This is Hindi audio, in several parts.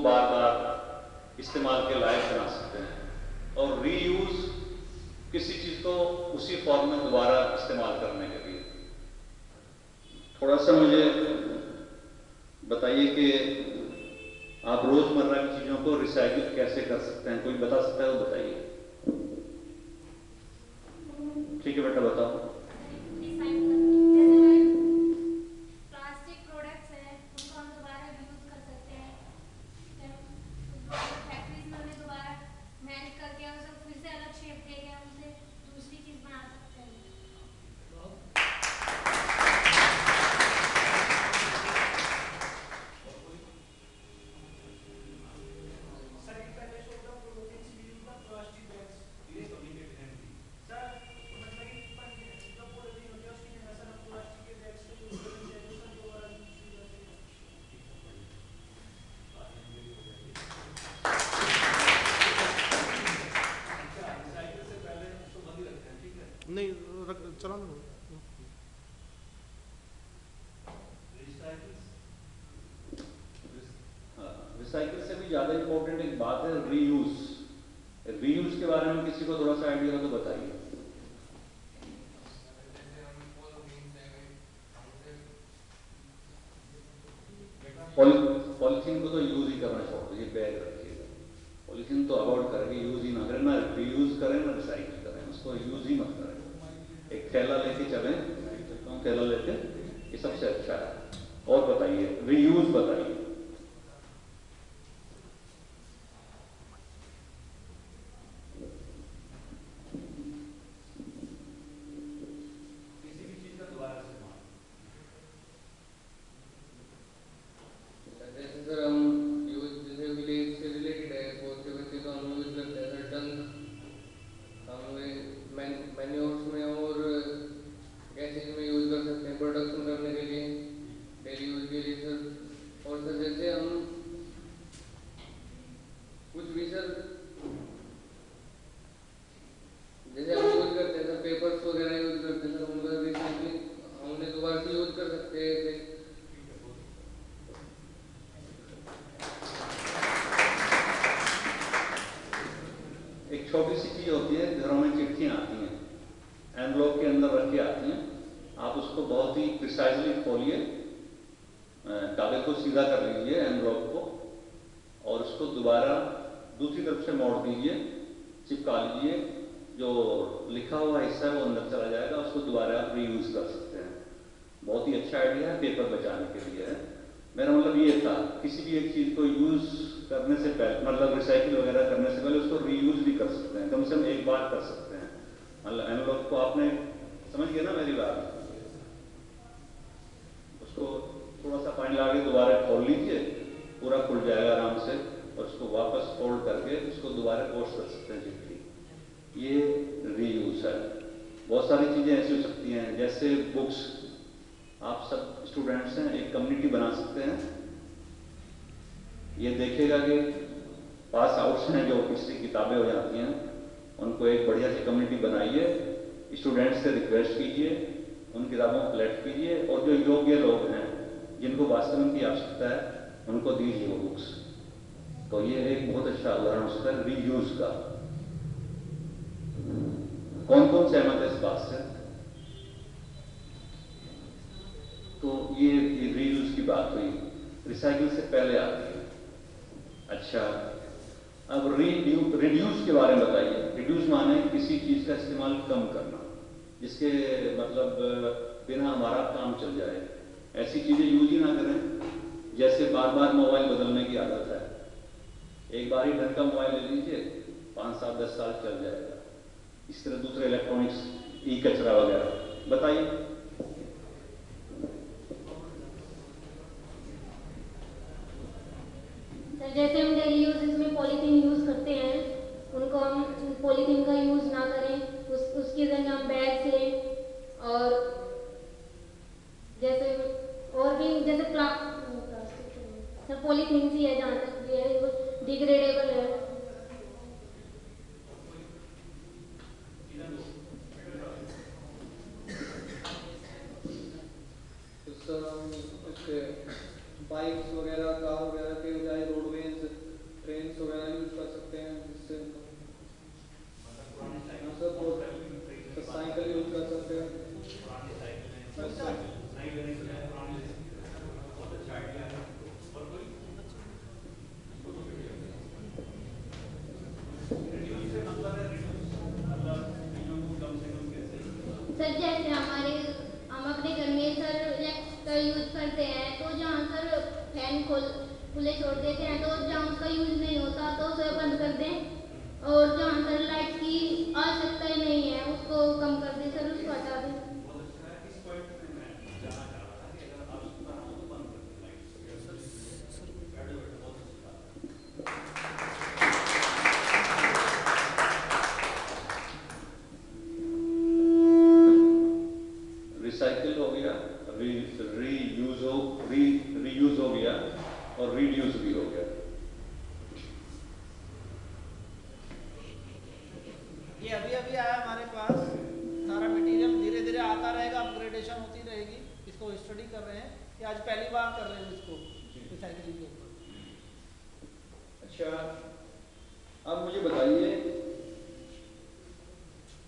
बार बार इस्तेमाल के लायक बना सकते हैं, और रीयूज किसी चीज को उसी फॉर्म में दोबारा इस्तेमाल करने के लिए। थोड़ा सा मुझे बताइए कि आप रोजमर्रा की चीजों को रिसाइकिल कैसे कर सकते हैं, कोई बता सकता है तो बताइए। ठीक है बेटा बताओ। चला रिसाइकिल से भी ज्यादा इंपॉर्टेंट एक बात है रीयूज। रीयूज के बारे में किसी को थोड़ा सा आइडिया हो तो बताइए। पॉलिथीन को तो यूज ही करना छोड़ दीजिए, बैग रखिएगा। पॉलिथीन तो अवॉइड करेंगे, यूज ही ना करें, ना रीयूज करें ना रिसाइकिल करें, उसको यूज ही मत करें। एक थैला लेके चलें, थैला लेके, ये सबसे अच्छा है। और बताइए रीयूज बताइए। छोटी सी चीज होती है, घरों में चिट्ठियां आती हैं, एनवलप के अंदर रख के आती हैं। आप उसको बहुत ही प्रिसाइजली खोलिए, कागज को सीधा कर लीजिए एनवलप को, और उसको दोबारा दूसरी तरफ से मोड़ दीजिए, चिपका लीजिए। जो लिखा हुआ हिस्सा है वो अंदर चला जाएगा, उसको दोबारा आप रीयूज कर सकते हैं। बहुत ही अच्छा आइडिया है, पेपर बचाने के लिए है। मेरा मतलब ये था, किसी भी एक चीज को यूज करने से पहले, मतलब रिसाइकिल वगैरह करने से पहले उसको रीयूज भी कर सकते हैं, कम से कम एक बार कर सकते हैं। मतलब एनवलप को आपने समझ गया ना मेरी बात, उसको थोड़ा सा पानी लगा के दोबारा खोल लीजिए, पूरा खुल जाएगा आराम से, और उसको वापस फोल्ड करके उसको दोबारा पोस्ट कर सकते हैं चिट्ठी। ये रीयूज है। बहुत सारी चीजें ऐसी हो सकती हैं, जैसे बुक्स, आप सब स्टूडेंट्स हैं, एक कम्युनिटी बना सकते हैं। ये देखेगा कि पास आउट्स हैं जो पिछली किताबें हो जाती हैं, उनको एक बढ़िया सी कम्युनिटी बनाइए, स्टूडेंट्स से रिक्वेस्ट कीजिए, उन किताबों को कलेक्ट कीजिए, और जो योग्य लोग हैं जिनको वास्तव में की आवश्यकता है उनको दीजिए वो बुक्स। तो ये एक बहुत अच्छा उदाहरण उसका रीयूज का। कौन कौन सहमत है इस बात से? तो ये रीयूज की बात हुई, रिसाइकिल से पहले आती है। अच्छा, अब रिड्यूस के बारे में बताइए। रिड्यूस माने किसी चीज का इस्तेमाल कम करना, जिसके मतलब बिना हमारा काम चल जाए। ऐसी चीजें यूज ही ना करें, जैसे बार बार मोबाइल बदलने की आदत है। एक बार ही ढंग का मोबाइल ले लीजिए, 5 साल 10 साल चल जाएगा। इस तरह दूसरे इलेक्ट्रॉनिक्स, ई कचरा वगैरह बताइए। जैसे हम डेली यूजेस में पॉलीथीन यूज करते हैं, उनको हम पॉलीथीन का यूज ना करें, उसकी जगह हम बैग से, और जैसे और भी जैसे प्लास्टिक पॉलीथीन ही है, जहाँ तक भी है वो डिग्रेडेबल है। बाइक्स वगैरह, कार वगैरह के बजाय रोडवेज खुले छोड़ देते हैं, तो जहाँ उसका यूज नहीं होता तो उसे बंद कर दें, और जहाँ सनलाइट की आवश्यकता ही नहीं है उसको कम कर दें सर, उसको हटा दें। रिसाइकिल हो गया, रीयूज हो गया और रीड्यूस भी हो गया। ये अभी अभी आया हमारे पास, सारा मटेरियल धीरे धीरे आता रहेगा, अपग्रेडेशन होती रहेगी, इसको स्टडी कर रहे हैं, ये आज पहली बार कर रहे हैं इसको रिसाइकलिंग के ऊपर। अच्छा, अब मुझे बताइए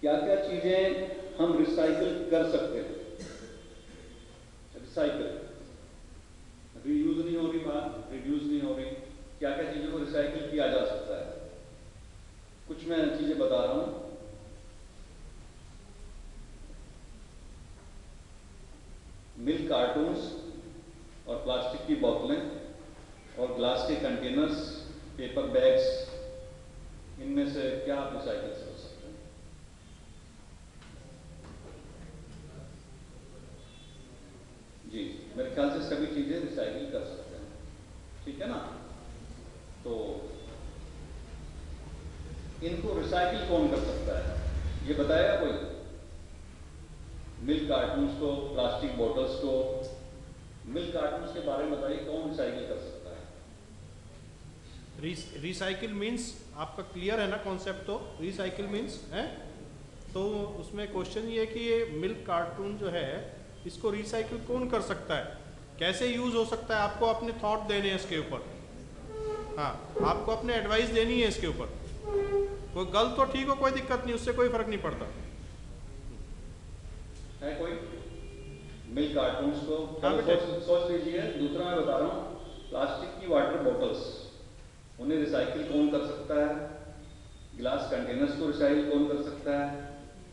क्या क्या चीजें हम रिसाइकिल कर सकते हैं। रिसाइकिल, रीयूज नहीं हो रही बात, रिड्यूस नहीं हो रही, क्या क्या चीजों को रिसाइकिल किया जा सकता है। कुछ मैं चीजें बता रहा हूं। मिल्क कार्टून्स और प्लास्टिक की बोतलें और ग्लास के कंटेनर्स, पेपर बैग्स, इनमें से क्या आप रिसाइकिल कर सकते हैं? जी, मेरे ख्याल से सभी चीजें रिसाइकिल कर सकते हैं, ठीक है ना। तो इनको रिसाइकिल कौन कर सकता है, ये बताएगा कोई? मिल्क कार्टून्स को, प्लास्टिक बोतल्स को, मिल्क कार्टून्स के बारे में बताइए, कौन रिसाइकिल कर सकता है? रिसाइकिल मीन्स आपका क्लियर है ना कॉन्सेप्ट? तो रिसाइकिल मीन्स है, तो उसमें क्वेश्चन ये है कि ये मिल्क कार्टून जो है इसको रिसाइकिल कौन कर सकता है, कैसे यूज हो सकता है, आपको अपने थॉट देने हैं इसके ऊपर। हाँ, आपको अपने एडवाइस देनी है इसके ऊपर। कोई गलत तो ठीक हो, कोई दिक्कत नहीं, उससे कोई फर्क नहीं पड़ता है कोई? मिल्क कार्टून्स को सोच लीजिए। दूसरा मैं बता रहा हूँ, प्लास्टिक की वाटर बोतल्स, उन्हें रिसाइकिल कौन कर सकता है? ग्लास कंटेनर्स को रिसाइकिल कौन कर सकता है?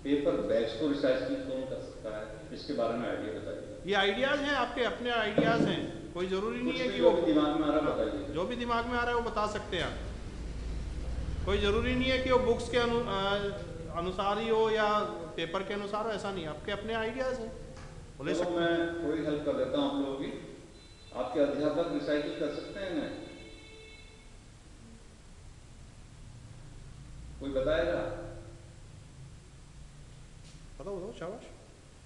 पेपर बैग्स को रिसाइकिल कौन कर सकता है? इसके बारे में आइडिया बताइए। ये आइडियाज हैं, आपके अपने आइडियाज हैं, कोई जरूरी नहीं है कि वो दिमाग में आ रहा बताइए। जो भी दिमाग में आ रहा है वो बता सकते हैं आप। कोई जरूरी नहीं है कि वो बुक्स के अनुसार ही हो या पेपर के अनुसार हो, ऐसा नहीं, आपके अपने आइडियाज हैं, बोले सकते। मैं थोड़ी हेल्प कर देता हूँ आप लोगों की। आपके अध्यापक रिसाइकिल कर सकते हैं ना? कोई बताएगा? बताओ बताओ, शाबाश,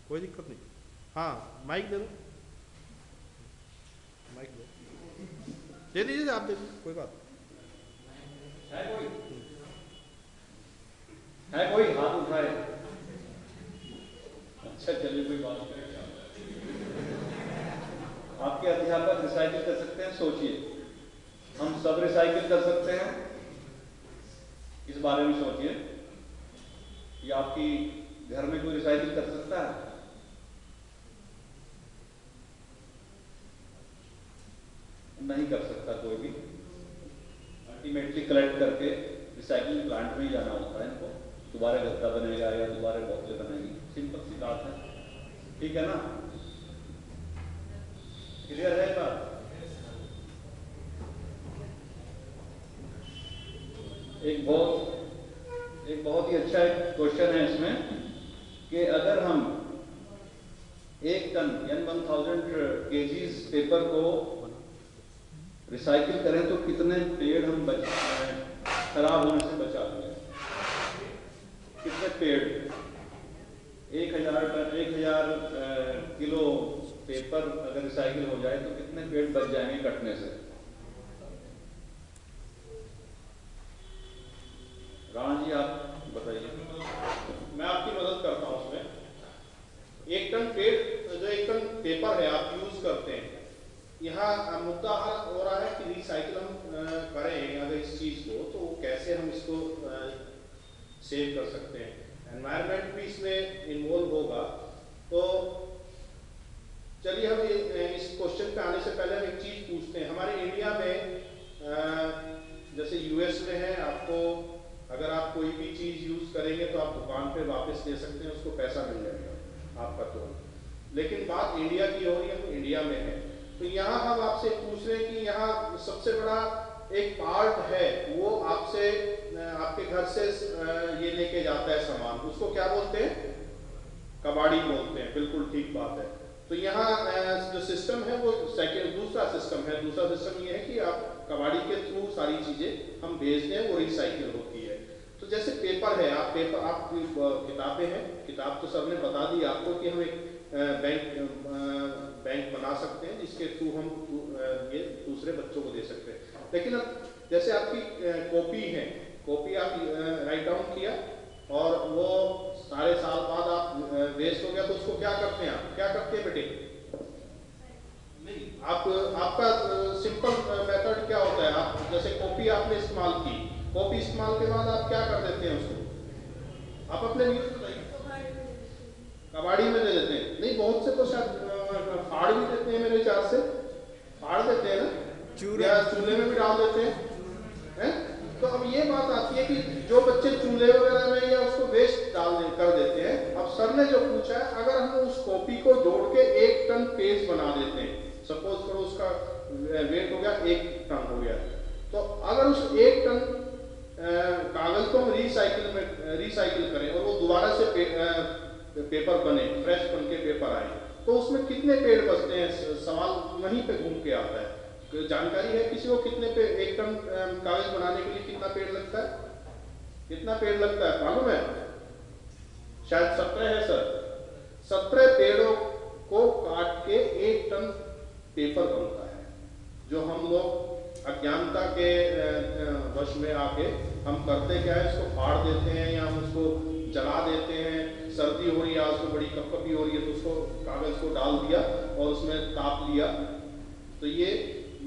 कोई दिक्कत नहीं। हाँ, माइक दे दो, माइक दे दीजिए, आप दे दीजिए, कोई बात है कोई? है कोई? हाथ उठाए। अच्छा, चलिए कोई बात नहीं। आपके अध्यापक रिसाइकिल कर सकते हैं? सोचिए, हम सब रिसाइकिल कर सकते हैं? इस बारे में सोचिए। ये आपकी घर में कोई रिसाइकिल कर सकता है? नहीं कर सकता कोई भी। अल्टीमेटली कलेक्ट करके रिसाइकलिंग प्लांट में ही जाना होता है इनको। दोबारा गद्दा बनेगा या दोबारा बोतलें बनेगी, सिंपल सी बात है, ठीक है ना? क्लियर है बात? एक बहुत ही अच्छा एक क्वेश्चन है इसमें कि अगर हम 1 टन यानी 1000 kgs पेपर को रिसाइकिल करें तो कितने पेड़ हम खराब होने से बचा देंगे? कितने पेड़? 1000 किलो पेपर अगर रिसाइकिल हो जाए तो कितने पेड़ बच जाएंगे कटने से? राणा जी आप बताइए। मैं आपकी मदद करता हूँ उसमें। 1 टन पेड़, जो 1 टन पेपर है आप यूज करते हैं, यहाँ मुद्दा हो रहा है कि रिसाइकिल हम करें अगर इस चीज को, तो कैसे हम इसको सेव कर सकते हैं, एनवायरनमेंट भी इसमें इन्वॉल्व होगा। तो चलिए हम इस क्वेश्चन पे आने से पहले हम एक चीज पूछते हैं। हमारे इंडिया में जैसे यूएस में है, आपको अगर आप कोई भी चीज यूज करेंगे तो आप दुकान पे वापस ले सकते हैं, उसको पैसा मिल जाएगा आपका तुरंत। लेकिन बात इंडिया की हो रही है, हम इंडिया में है, तो यहाँ हम आपसे पूछ रहे हैं कि यहाँ सबसे बड़ा एक पार्ट है वो आपसे आपके घर से ये लेके जाता है सामान, उसको क्या बोलते हैं? कबाड़ी बोलते हैं। बिल्कुल ठीक बात है। तो यहाँ जो सिस्टम है वो दूसरा सिस्टम है। दूसरा सिस्टम ये है कि आप कबाड़ी के थ्रू सारी चीजें हम भेजते हैं, वो रिसाइकिल होती है। तो जैसे पेपर है, आप किताबें हैं, किताब तो सर ने बता दी आपको कि हम एक बैंक बना सकते हैं जिसके थ्रू हम ये दूसरे बच्चों को दे सकते हैं। लेकिन अब जैसे आपकी कॉपी है, कॉपी आप राइट डाउन किया और वो सारे साल बाद आप वेस्ट हो गया, तो उसको क्या करते हैं? आप क्या करते हैं बेटे? नहीं, आपका सिंपल मेथड क्या होता है? आप जैसे कॉपी आपने इस्तेमाल की, कॉपी इस्तेमाल के बाद आप क्या कर देते हैं उसको? आप अपने न्यूज बताइए। कबाड़ी में दे देते हैं? नहीं, बहुत से तो शायद फाड़ भी देते हैं, मेरे ख्याल से फाड़ देते हैं ना, या चूल्हे में भी डाल देते हैं। तो अब ये बात आती है कि जो बच्चे चूल्हे वगैरह में या उसको वेस्ट कर देते हैं, अब सर ने जो पूछा है, अगर हम उस कॉपी को जोड़ के 1 टन पेज बना देते हैं, सपोज करो उसका वेट हो गया 1 टन हो गया, तो अगर उस 1 टन कागज को हम रिसाइकिल करें और वो दोबारा से पेपर बने, फ्रेश बन के पेपर आए, तो उसमें कितने पेड़ बचते हैं? सवाल वहीं पे घूम के आता है। जानकारी है किसी को कितने 1 टन कागज बनाने के लिए कितना पेड़ लगता है? कितना पेड़ लगता है मालूम है? शायद 17 है सर। 17 पेड़ों को काट के 1 टन पेपर बनता है, जो हम लोग अज्ञानता के वश में आके हम करते क्या है, इसको फाड़ देते हैं या हम उसको जला देते हैं। सर्दी हो रही है, आज तो बड़ी कपकपी हो रही है, तो उसको कागज को डाल दिया और उसमें ताप लिया। तो ये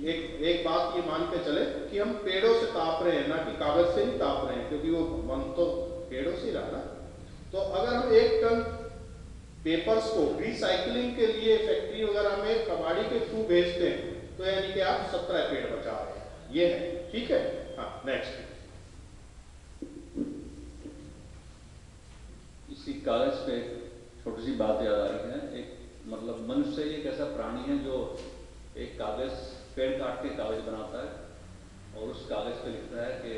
एक बात ये मान के चले कि हम पेड़ों से ताप रहे हैं, ना कि कागज से नहीं ताप रहे हैं, क्योंकि वो बन तो पेड़ों से रहा ना। तो अगर हम 1 टन पेपर्स को रिसाइकलिंग के लिए फैक्ट्री वगैरह में कबाड़ी के थ्रू भेजते हैं, तो यानी कि आप 17 पेड़ बचा रहे हैं। ये है, ठीक है। हाँ, नेक्स्ट। इसी कागज पे छोटी सी बात याद आ रही है। एक मतलब मनुष्य एक ऐसा प्राणी है जो एक कागज, पेड़ काट के कागज बनाता है और उस कागज पे लिखता है कि